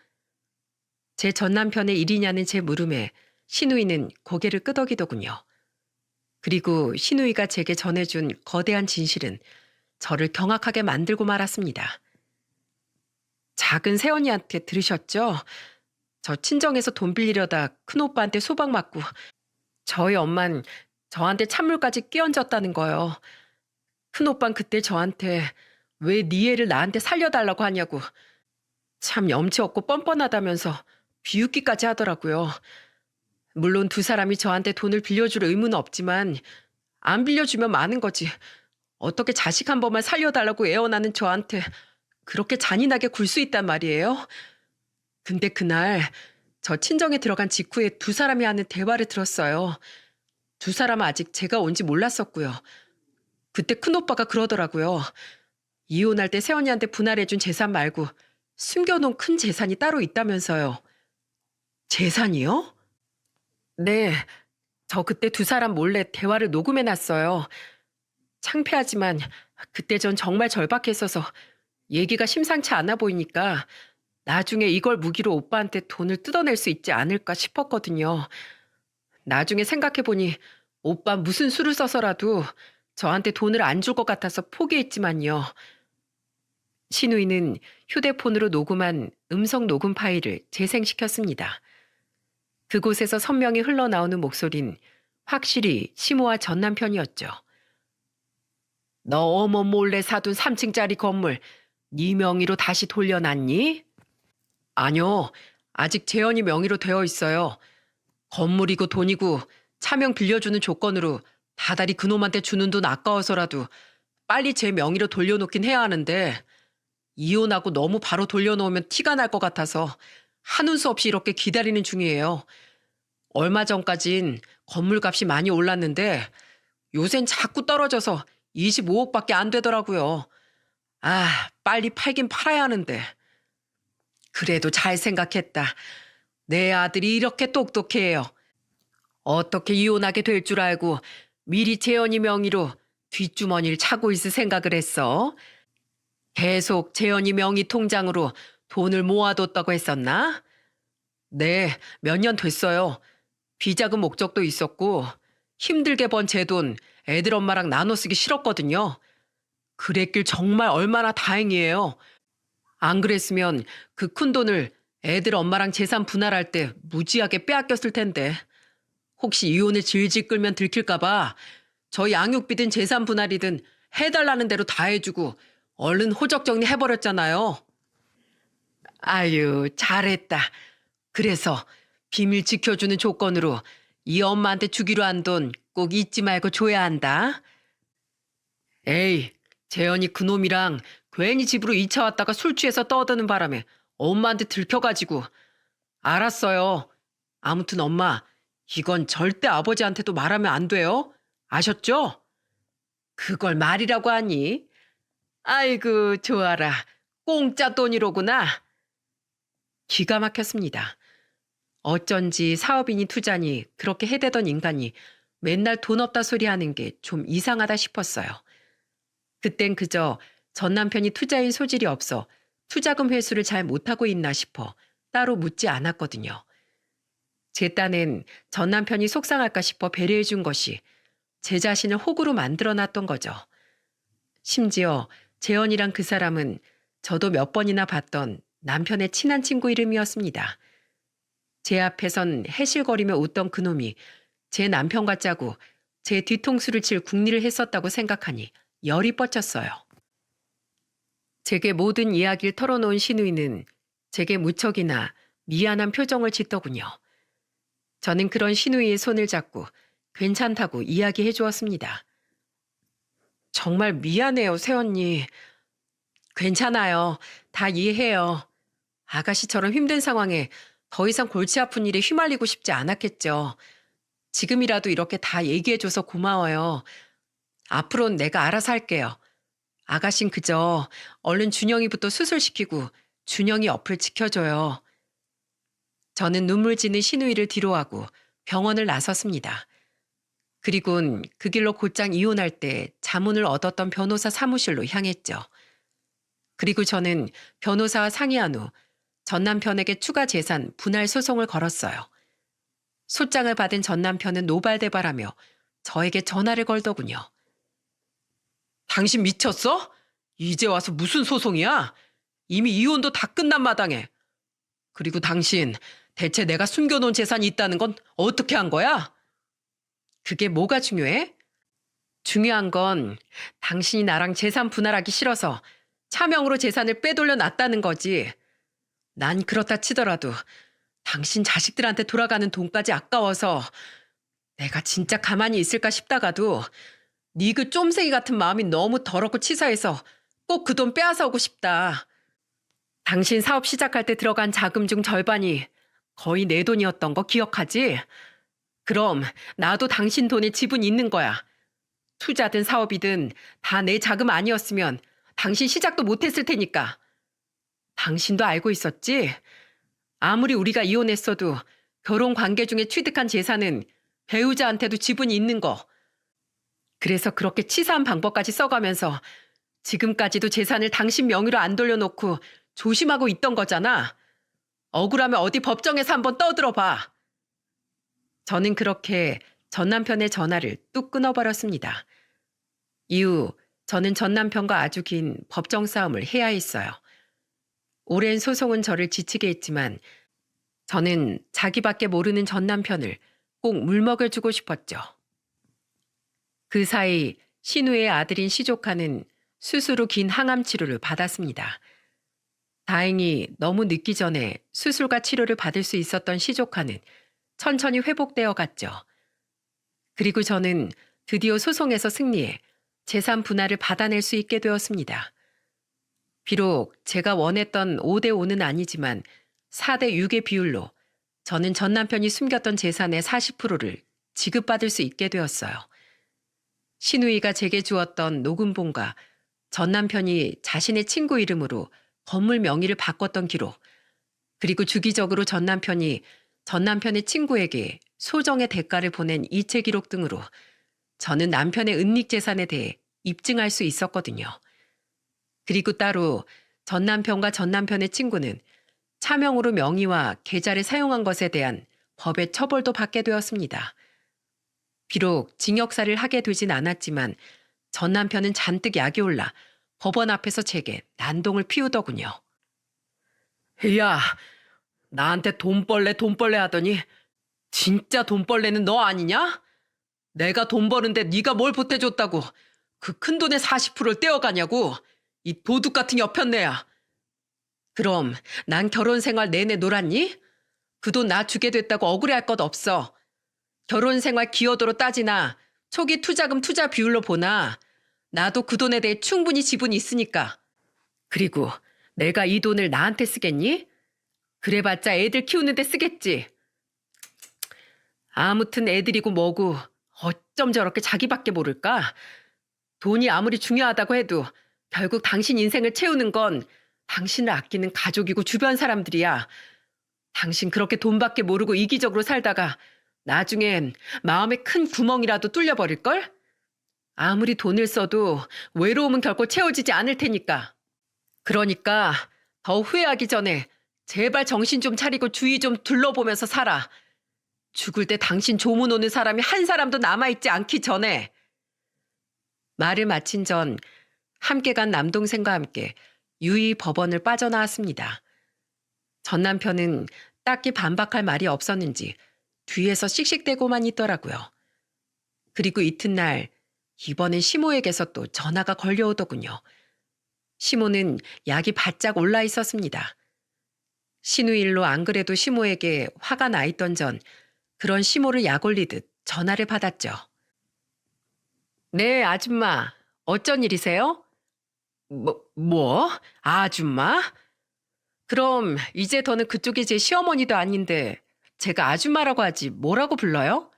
제 전남편의 일이냐는 제 물음에 신우이는 고개를 끄덕이더군요. 그리고 신우이가 제게 전해준 거대한 진실은 저를 경악하게 만들고 말았습니다. 작은 새언니한테 들으셨죠? 저 친정에서 돈 빌리려다 큰오빠한테 소박 맞고 저희 엄만 저한테 찬물까지 끼얹었다는 거요. 큰오빤 그때 저한테 왜 네 애를 나한테 살려달라고 하냐고 참 염치 없고 뻔뻔하다면서 비웃기까지 하더라고요. 물론 두 사람이 저한테 돈을 빌려줄 의무는 없지만 안 빌려주면 많은 거지. 어떻게 자식 한 번만 살려달라고 애원하는 저한테 그렇게 잔인하게 굴 수 있단 말이에요? 근데 그날 저 친정에 들어간 직후에 두 사람이 하는 대화를 들었어요. 두 사람은 아직 제가 온지 몰랐었고요. 그때 큰오빠가 그러더라고요. 이혼할 때 세연이한테 분할해준 재산 말고 숨겨놓은 큰 재산이 따로 있다면서요. 재산이요? 네, 저 그때 두 사람 몰래 대화를 녹음해놨어요. 창피하지만 그때 전 정말 절박했어서 얘기가 심상치 않아 보이니까 나중에 이걸 무기로 오빠한테 돈을 뜯어낼 수 있지 않을까 싶었거든요. 나중에 생각해보니 오빠 무슨 수를 써서라도 저한테 돈을 안 줄 것 같아서 포기했지만요. 신우이는 휴대폰으로 녹음한 음성 녹음 파일을 재생시켰습니다. 그곳에서 선명히 흘러나오는 목소린 확실히 시모와 전 남편이었죠. 너 어머 몰래 사둔 3층짜리 건물 네 명의로 다시 돌려놨니? 아니요. 아직 재현이 명의로 되어 있어요. 건물이고 돈이고 차명 빌려주는 조건으로 다달이 그놈한테 주는 돈 아까워서라도 빨리 제 명의로 돌려놓긴 해야 하는데 이혼하고 너무 바로 돌려놓으면 티가 날 것 같아서 한운 수 없이 이렇게 기다리는 중이에요. 얼마 전까진 건물값이 많이 올랐는데 요샌 자꾸 떨어져서 25억밖에 안 되더라고요. 아, 빨리 팔긴 팔아야 하는데. 그래도 잘 생각했다. 내 아들이 이렇게 똑똑해요. 어떻게 이혼하게 될 줄 알고 미리 재현이 명의로 뒷주머니를 차고 있을 생각을 했어? 계속 재현이 명의 통장으로 돈을 모아뒀다고 했었나? 네, 몇 년 됐어요. 비자금 목적도 있었고 힘들게 번 제 돈 애들 엄마랑 나눠 쓰기 싫었거든요. 그랬길 정말 얼마나 다행이에요. 안 그랬으면 그 큰 돈을 애들 엄마랑 재산 분할할 때 무지하게 빼앗겼을 텐데. 혹시 이혼을 질질 끌면 들킬까 봐 저 양육비든 재산 분할이든 해달라는 대로 다 해주고 얼른 호적 정리해버렸잖아요. 아유, 잘했다. 그래서 비밀 지켜주는 조건으로 이 엄마한테 주기로 한 돈 꼭 잊지 말고 줘야 한다. 에이, 재현이 그놈이랑 괜히 집으로 2차 왔다가 술 취해서 떠드는 바람에 엄마한테 들켜가지고. 알았어요. 아무튼 엄마, 이건 절대 아버지한테도 말하면 안 돼요. 아셨죠? 그걸 말이라고 하니? 아이고, 좋아라. 공짜 돈이로구나. 기가 막혔습니다. 어쩐지 사업이니 투자니 그렇게 해대던 인간이 맨날 돈 없다 소리 하는 게 좀 이상하다 싶었어요. 그땐 그저 전 남편이 투자인 소질이 없어 투자금 회수를 잘 못하고 있나 싶어 따로 묻지 않았거든요. 제 딴엔 전 남편이 속상할까 싶어 배려해 준 것이 제 자신을 호구로 만들어놨던 거죠. 심지어 재현이란 그 사람은 저도 몇 번이나 봤던 남편의 친한 친구 이름이었습니다. 제 앞에선 해실거리며 웃던 그놈이 제 남편과 짜고 제 뒤통수를 칠 궁리를 했었다고 생각하니 열이 뻗쳤어요. 제게 모든 이야기를 털어놓은 신우이는 제게 무척이나 미안한 표정을 짓더군요. 저는 그런 신우이의 손을 잡고 괜찮다고 이야기해 주었습니다. 정말 미안해요, 새언니. 괜찮아요. 다 이해해요. 아가씨처럼 힘든 상황에 더 이상 골치 아픈 일에 휘말리고 싶지 않았겠죠. 지금이라도 이렇게 다 얘기해줘서 고마워요. 앞으로는 내가 알아서 할게요. 아가씨는 그저 얼른 준영이부터 수술시키고 준영이 옆을 지켜줘요. 저는 눈물 지는 신우이를 뒤로하고 병원을 나섰습니다. 그리곤 그 길로 곧장 이혼할 때 자문을 얻었던 변호사 사무실로 향했죠. 그리고 저는 변호사와 상의한 후 전 남편에게 추가 재산 분할 소송을 걸었어요. 소장을 받은 전 남편은 노발대발하며 저에게 전화를 걸더군요. 당신 미쳤어? 이제 와서 무슨 소송이야? 이미 이혼도 다 끝난 마당에. 그리고 당신 대체 내가 숨겨놓은 재산이 있다는 건 어떻게 한 거야? 그게 뭐가 중요해? 중요한 건 당신이 나랑 재산 분할하기 싫어서 차명으로 재산을 빼돌려 놨다는 거지. 난 그렇다 치더라도 당신 자식들한테 돌아가는 돈까지 아까워서 내가 진짜 가만히 있을까 싶다가도 네 그 쫌생이 같은 마음이 너무 더럽고 치사해서 꼭 그 돈 빼앗아 오고 싶다. 당신 사업 시작할 때 들어간 자금 중 절반이 거의 내 돈이었던 거 기억하지? 그럼 나도 당신 돈에 지분 있는 거야. 투자든 사업이든 다 내 자금 아니었으면 당신 시작도 못했을 테니까. 당신도 알고 있었지? 아무리 우리가 이혼했어도 결혼 관계 중에 취득한 재산은 배우자한테도 지분이 있는 거. 그래서 그렇게 치사한 방법까지 써가면서 지금까지도 재산을 당신 명의로 안 돌려놓고 조심하고 있던 거잖아. 억울하면 어디 법정에서 한번 떠들어봐. 저는 그렇게 전 남편의 전화를 뚝 끊어버렸습니다. 이후 저는 전 남편과 아주 긴 법정 싸움을 해야 했어요. 오랜 소송은 저를 지치게 했지만 저는 자기밖에 모르는 전 남편을 꼭 물먹여주고 싶었죠. 그 사이 신우의 아들인 시조카는 수술 후 긴 항암 치료를 받았습니다. 다행히 너무 늦기 전에 수술과 치료를 받을 수 있었던 시조카는 천천히 회복되어 갔죠. 그리고 저는 드디어 소송에서 승리해 재산 분할을 받아낼 수 있게 되었습니다. 비록 제가 원했던 5대5는 아니지만 4대6의 비율로 저는 전 남편이 숨겼던 재산의 40%를 지급받을 수 있게 되었어요. 신우이가 제게 주었던 녹음본과 전 남편이 자신의 친구 이름으로 건물 명의를 바꿨던 기록, 그리고 주기적으로 전 남편이 전 남편의 친구에게 소정의 대가를 보낸 이체 기록 등으로 저는 남편의 은닉 재산에 대해 입증할 수 있었거든요. 그리고 따로 전 남편과 전 남편의 친구는 차명으로 명의와 계좌를 사용한 것에 대한 법의 처벌도 받게 되었습니다. 비록 징역살이를 하게 되진 않았지만 전 남편은 잔뜩 약이 올라 법원 앞에서 제게 난동을 피우더군요. 야, 나한테 돈벌레 하더니 진짜 돈벌레는 너 아니냐? 내가 돈 버는데 네가 뭘 보태줬다고 그 큰돈의 40%를 떼어가냐고. 이 도둑 같은 여편네야. 그럼 난 결혼 생활 내내 놀았니? 그 돈 나 주게 됐다고 억울해할 것 없어. 결혼 생활 기여도로 따지나 초기 투자금 투자 비율로 보나 나도 그 돈에 대해 충분히 지분이 있으니까. 그리고 내가 이 돈을 나한테 쓰겠니? 그래봤자 애들 키우는데 쓰겠지. 아무튼 애들이고 뭐고 어쩜 저렇게 자기밖에 모를까? 돈이 아무리 중요하다고 해도 결국 당신 인생을 채우는 건 당신을 아끼는 가족이고 주변 사람들이야. 당신 그렇게 돈밖에 모르고 이기적으로 살다가 나중엔 마음에 큰 구멍이라도 뚫려버릴걸? 아무리 돈을 써도 외로움은 결코 채워지지 않을 테니까. 그러니까 더 후회하기 전에 제발 정신 좀 차리고 주위 좀 둘러보면서 살아. 죽을 때 당신 조문 오는 사람이 한 사람도 남아있지 않기 전에. 말을 마친 전 함께 간 남동생과 함께 유이 법원을 빠져나왔습니다. 전 남편은 딱히 반박할 말이 없었는지 뒤에서 씩씩대고만 있더라고요. 그리고 이튿날 이번엔 시모에게서 또 전화가 걸려오더군요. 시모는 약이 바짝 올라 있었습니다. 신우일로 안 그래도 시모에게 화가 나 있던 전 그런 시모를 약 올리듯 전화를 받았죠. 네, 아줌마. 어쩐 일이세요? 뭐? 아줌마? 그럼 이제 더는 그쪽이 제 시어머니도 아닌데 제가 아줌마라고 하지 뭐라고 불러요?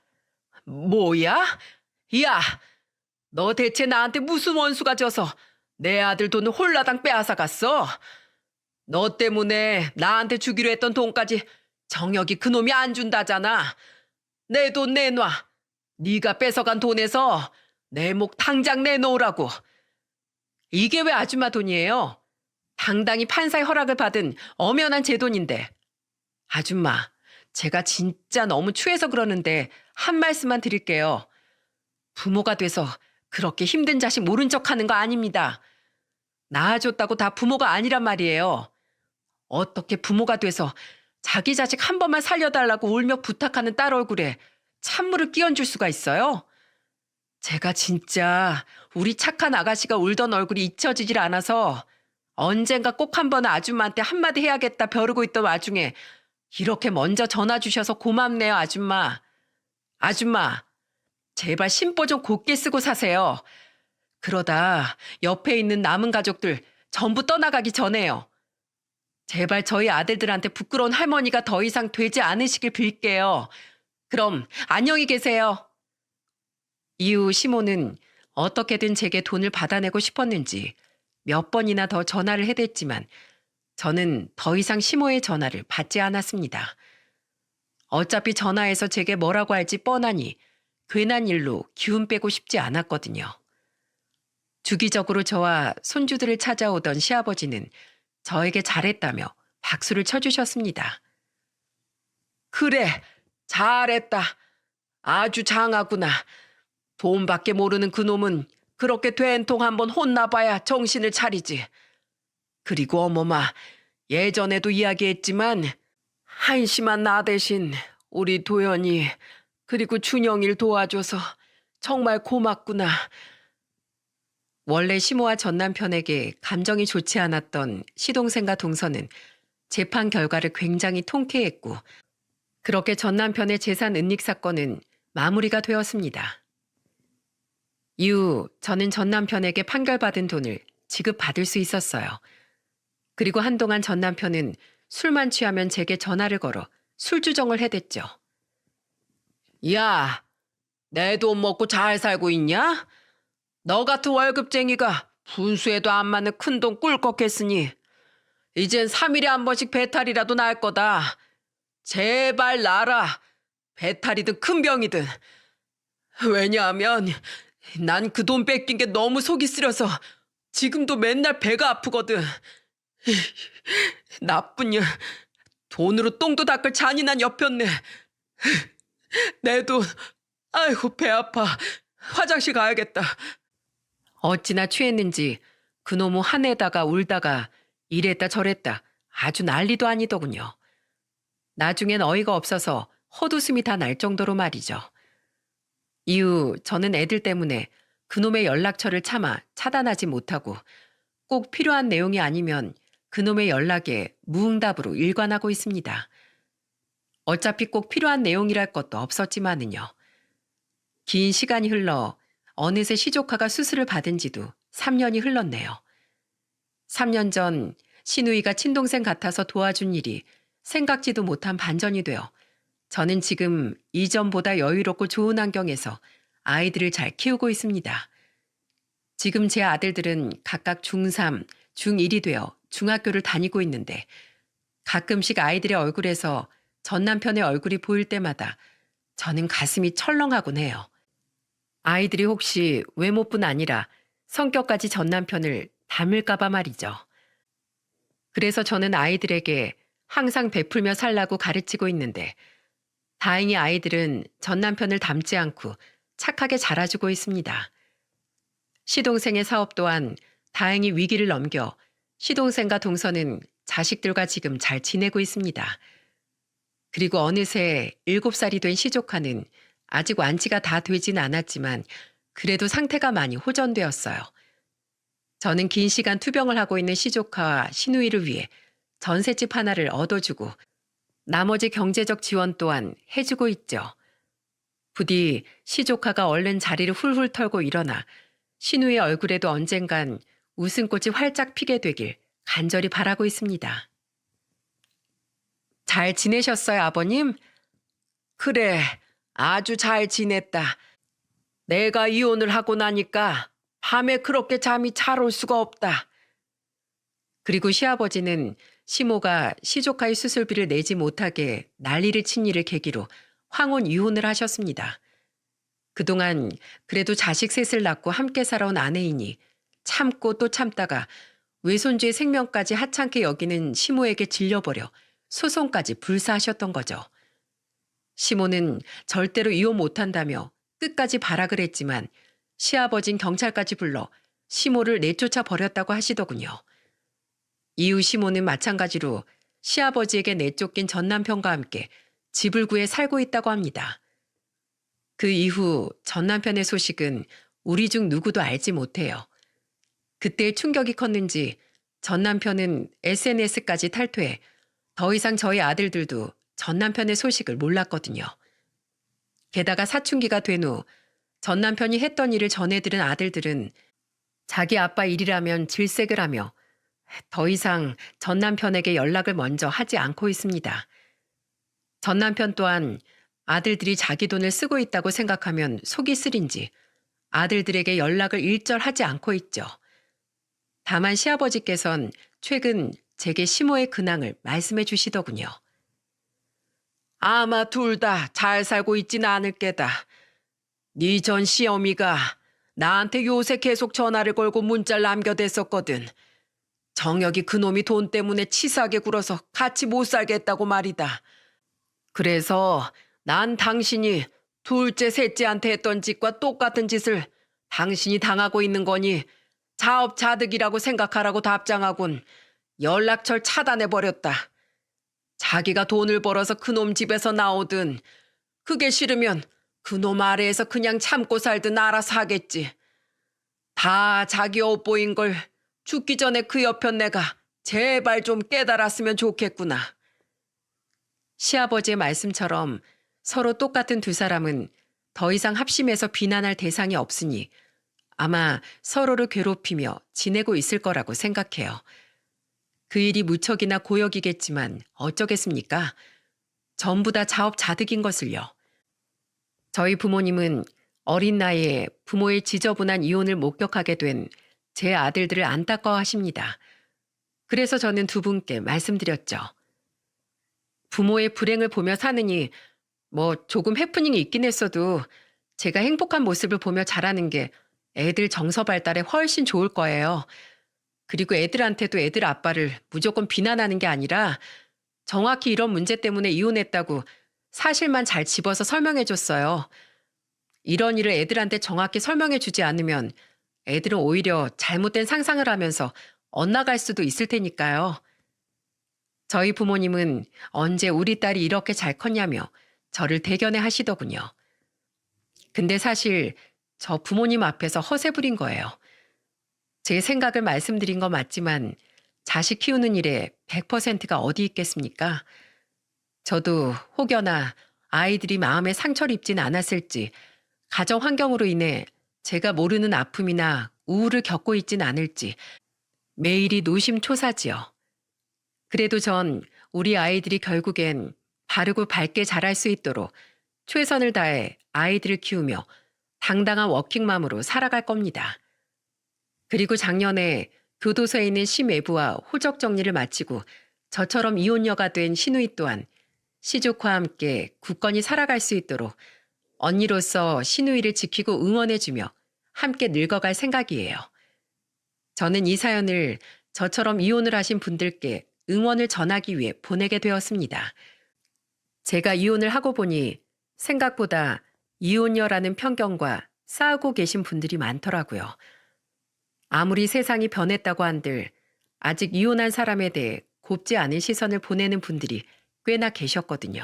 뭐야? 야, 너 대체 나한테 무슨 원수가 져서 내 아들 돈을 홀라당 빼앗아 갔어? 너 때문에 나한테 주기로 했던 돈까지 정혁이 그놈이 안 준다잖아. 내 돈 내놔. 네가 뺏어간 돈에서 내 목 당장 내놓으라고. 이게 왜 아줌마 돈이에요? 당당히 판사의 허락을 받은 엄연한 제 돈인데. 아줌마, 제가 진짜 너무 추해서 그러는데 한 말씀만 드릴게요. 부모가 돼서 그렇게 힘든 자식 모른 척하는 거 아닙니다. 낳아줬다고 다 부모가 아니란 말이에요. 어떻게 부모가 돼서 자기 자식 한 번만 살려달라고 울며 부탁하는 딸 얼굴에 찬물을 끼얹을 수가 있어요? 제가 진짜 우리 착한 아가씨가 울던 얼굴이 잊혀지질 않아서 언젠가 꼭 한 번 아줌마한테 한마디 해야겠다 벼르고 있던 와중에 이렇게 먼저 전화 주셔서 고맙네요, 아줌마. 아줌마, 제발 심보 좀 곧게 쓰고 사세요. 그러다 옆에 있는 남은 가족들 전부 떠나가기 전에요. 제발 저희 아들들한테 부끄러운 할머니가 더 이상 되지 않으시길 빌게요. 그럼 안녕히 계세요. 이후 시모는 어떻게든 제게 돈을 받아내고 싶었는지 몇 번이나 더 전화를 해댔지만 저는 더 이상 시모의 전화를 받지 않았습니다. 어차피 전화해서 제게 뭐라고 할지 뻔하니 괜한 일로 기운 빼고 싶지 않았거든요. 주기적으로 저와 손주들을 찾아오던 시아버지는 저에게 잘했다며 박수를 쳐주셨습니다. 그래, 잘했다. 아주 장하구나. 돈밖에 모르는 그놈은 그렇게 된통 한번 혼나봐야 정신을 차리지. 그리고 어머마, 예전에도 이야기했지만 한심한 나 대신 우리 도연이 그리고 준영이를 도와줘서 정말 고맙구나. 원래 시모와 전 남편에게 감정이 좋지 않았던 시동생과 동서는 재판 결과를 굉장히 통쾌했고 그렇게 전 남편의 재산 은닉 사건은 마무리가 되었습니다. 이후 저는 전 남편에게 판결받은 돈을 지급받을 수 있었어요. 그리고 한동안 전 남편은 술만 취하면 제게 전화를 걸어 술주정을 해댔죠. 야, 내 돈 먹고 잘 살고 있냐? 너 같은 월급쟁이가 분수에도 안 맞는 큰돈 꿀꺽했으니 이젠 3일에 한 번씩 배탈이라도 날 거다. 제발 나라. 배탈이든 큰 병이든. 왜냐하면 난 그 돈 뺏긴 게 너무 속이 쓰려서 지금도 맨날 배가 아프거든. 나쁜 년. 돈으로 똥도 닦을 잔인한 여편네. 내 돈. 아이고 배 아파. 화장실 가야겠다. 어찌나 취했는지 그놈의 화내다가 울다가 이랬다 저랬다 아주 난리도 아니더군요. 나중엔 어이가 없어서 헛웃음이 다 날 정도로 말이죠. 이후 저는 애들 때문에 그놈의 연락처를 차마 차단하지 못하고 꼭 필요한 내용이 아니면 그놈의 연락에 무응답으로 일관하고 있습니다. 어차피 꼭 필요한 내용이랄 것도 없었지만은요. 긴 시간이 흘러 어느새 시조카가 수술을 받은 지도 3년이 흘렀네요. 3년 전 시누이가 친동생 같아서 도와준 일이 생각지도 못한 반전이 되어 저는 지금 이전보다 여유롭고 좋은 환경에서 아이들을 잘 키우고 있습니다. 지금 제 아들들은 각각 중3, 중1이 되어 중학교를 다니고 있는데 가끔씩 아이들의 얼굴에서 전 남편의 얼굴이 보일 때마다 저는 가슴이 철렁하곤 해요. 아이들이 혹시 외모뿐 아니라 성격까지 전 남편을 닮을까봐 말이죠. 그래서 저는 아이들에게 항상 베풀며 살라고 가르치고 있는데 다행히 아이들은 전 남편을 닮지 않고 착하게 자라주고 있습니다. 시동생의 사업 또한 다행히 위기를 넘겨 시동생과 동서는 자식들과 지금 잘 지내고 있습니다. 그리고 어느새 7살이 된 시조카는 아직 완치가 다 되진 않았지만 그래도 상태가 많이 호전되었어요. 저는 긴 시간 투병을 하고 있는 시조카와 시누이를 위해 전셋집 하나를 얻어주고 나머지 경제적 지원 또한 해주고 있죠. 부디 시조카가 얼른 자리를 훌훌 털고 일어나 시누이의 얼굴에도 언젠간 웃음꽃이 활짝 피게 되길 간절히 바라고 있습니다. 잘 지내셨어요, 아버님? 그래, 아주 잘 지냈다. 내가 이혼을 하고 나니까 밤에 그렇게 잠이 잘 올 수가 없다. 그리고 시아버지는 시모가 시조카의 수술비를 내지 못하게 난리를 친 일을 계기로 황혼 이혼을 하셨습니다. 그동안 그래도 자식 셋을 낳고 함께 살아온 아내이니 참고 또 참다가 외손주의 생명까지 하찮게 여기는 시모에게 질려버려 소송까지 불사하셨던 거죠. 시모는 절대로 이혼 못한다며 끝까지 발악을 했지만 시아버진 경찰까지 불러 시모를 내쫓아 버렸다고 하시더군요. 이후 시모는 마찬가지로 시아버지에게 내쫓긴 전 남편과 함께 집을 구해 살고 있다고 합니다. 그 이후 전 남편의 소식은 우리 중 누구도 알지 못해요. 그때의 충격이 컸는지 전 남편은 SNS까지 탈퇴해 더 이상 저희 아들들도 전 남편의 소식을 몰랐거든요. 게다가 사춘기가 된 후 전 남편이 했던 일을 전해들은 아들들은 자기 아빠 일이라면 질색을 하며 더 이상 전 남편에게 연락을 먼저 하지 않고 있습니다. 전 남편 또한 아들들이 자기 돈을 쓰고 있다고 생각하면 속이 쓰린지 아들들에게 연락을 일절 하지 않고 있죠. 다만 시아버지께선 최근 제게 시모의 근황을 말씀해 주시더군요. 아마 둘 다 잘 살고 있진 않을 게다. 네 전 시어미가 나한테 요새 계속 전화를 걸고 문자를 남겨댔었거든. 정혁이 그놈이 돈 때문에 치사하게 굴어서 같이 못 살겠다고 말이다. 그래서 난 당신이 둘째, 셋째한테 했던 짓과 똑같은 짓을 당신이 당하고 있는 거니 자업자득이라고 생각하라고 답장하곤 연락처를 차단해버렸다. 자기가 돈을 벌어서 그놈 집에서 나오든 그게 싫으면 그놈 아래에서 그냥 참고 살든 알아서 하겠지. 다 자기 업보인 걸 죽기 전에 그 옆편 내가 제발 좀 깨달았으면 좋겠구나. 시아버지의 말씀처럼 서로 똑같은 두 사람은 더 이상 합심해서 비난할 대상이 없으니 아마 서로를 괴롭히며 지내고 있을 거라고 생각해요. 그 일이 무척이나 고역이겠지만 어쩌겠습니까? 전부 다 자업자득인 것을요. 저희 부모님은 어린 나이에 부모의 지저분한 이혼을 목격하게 된 제 아들들을 안타까워하십니다. 그래서 저는 두 분께 말씀드렸죠. 부모의 불행을 보며 사느니 뭐 조금 해프닝이 있긴 했어도 제가 행복한 모습을 보며 자라는 게 애들 정서 발달에 훨씬 좋을 거예요. 그리고 애들한테도 애들 아빠를 무조건 비난하는 게 아니라 정확히 이런 문제 때문에 이혼했다고 사실만 잘 집어서 설명해 줬어요. 이런 일을 애들한테 정확히 설명해 주지 않으면 애들은 오히려 잘못된 상상을 하면서 엇나갈 수도 있을 테니까요. 저희 부모님은 언제 우리 딸이 이렇게 잘 컸냐며 저를 대견해 하시더군요. 근데 사실 저 부모님 앞에서 허세 부린 거예요. 제 생각을 말씀드린 건 맞지만 자식 키우는 일에 100%가 어디 있겠습니까? 저도 혹여나 아이들이 마음에 상처를 입진 않았을지 가정 환경으로 인해 제가 모르는 아픔이나 우울을 겪고 있진 않을지 매일이 노심초사지요. 그래도 전 우리 아이들이 결국엔 바르고 밝게 자랄 수 있도록 최선을 다해 아이들을 키우며 당당한 워킹맘으로 살아갈 겁니다. 그리고 작년에 교도소에 있는 심외부와 호적 정리를 마치고 저처럼 이혼녀가 된 시누이 또한 시족과 함께 굳건히 살아갈 수 있도록 언니로서 시누이를 지키고 응원해주며 함께 늙어갈 생각이에요. 저는 이 사연을 저처럼 이혼을 하신 분들께 응원을 전하기 위해 보내게 되었습니다. 제가 이혼을 하고 보니 생각보다 이혼녀라는 편견과 싸우고 계신 분들이 많더라고요. 아무리 세상이 변했다고 한들 아직 이혼한 사람에 대해 곱지 않은 시선을 보내는 분들이 꽤나 계셨거든요.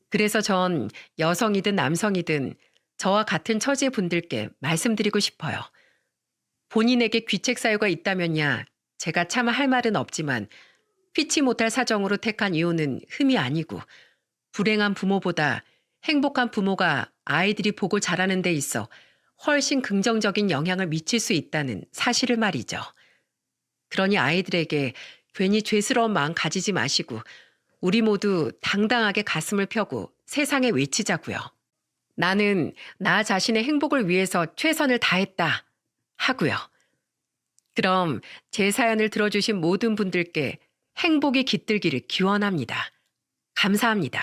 그래서 전 여성이든 남성이든 저와 같은 처지의 분들께 말씀드리고 싶어요. 본인에게 귀책 사유가 있다면야 제가 차마 할 말은 없지만 피치 못할 사정으로 택한 이혼은 흠이 아니고 불행한 부모보다 행복한 부모가 아이들이 보고 자라는 데 있어 훨씬 긍정적인 영향을 미칠 수 있다는 사실을 말이죠. 그러니 아이들에게 괜히 죄스러운 마음 가지지 마시고 우리 모두 당당하게 가슴을 펴고 세상에 외치자고요. 나는 나 자신의 행복을 위해서 최선을 다했다 하고요. 그럼 제 사연을 들어주신 모든 분들께 행복이 깃들기를 기원합니다. 감사합니다.